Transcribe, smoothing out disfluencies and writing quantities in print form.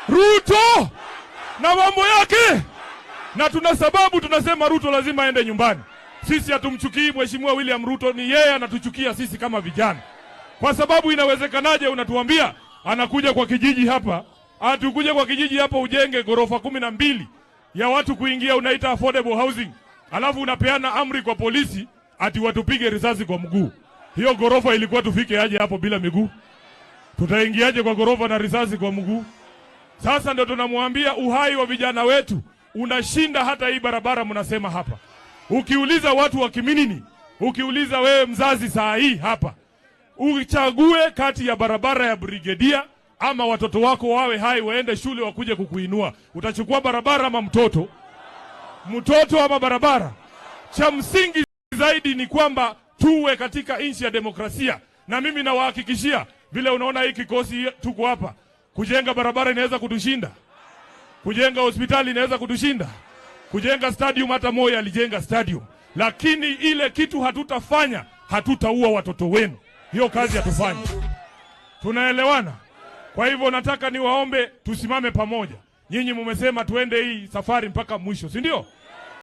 Ruto na mambo yake, na tuna sababu tunasema Ruto lazima aende nyumbani. Sisi hatumchukii Mheshimiwa William Ruto, ni yeye anatuchukia sisi kama vijana. Kwa sababu inawezekanaje unatuambia anakuja kwa kijiji hapa, atukuja kwa kijiji hapa ujenge gorofa 12 ya watu kuingia, unaita affordable housing, alafu unapeana amri kwa polisi ati watupige risasi kwa mguu. Hiyo gorofa ilikuwa tufike aje hapo bila miguu? Tutaingiaje kwa gorofa na risasi kwa mguu? Sasa ndio tunamwambia uhai wa vijana wetu unashinda hata hii barabara mnasema hapa. Ukiuliza watu wa Kiminini, ukiuliza wewe mzazi saa hii hapa, uchague kati ya barabara ya Brigedia ama watoto wako wawe hai waende shule wakuje kukuinua. Utachukua barabara ama mtoto? Mtoto ama barabara? Cha msingi zaidi ni kwamba tuwe katika nchi ya demokrasia, na mimi nawahakikishia vile unaona hii kikosi tuko hapa, kujenga barabara inaweza kutushinda, kujenga hospitali inaweza kutushinda, kujenga stadium, hata Moi alijenga stadium. Lakini ile kitu hatutafanya, hatutaua watoto wenu. Hiyo kazi hatufanyi. Tunaelewana? Kwa hivyo nataka niwaombe tusimame pamoja. Nyinyi mmesema tuende hii safari mpaka mwisho, si ndio?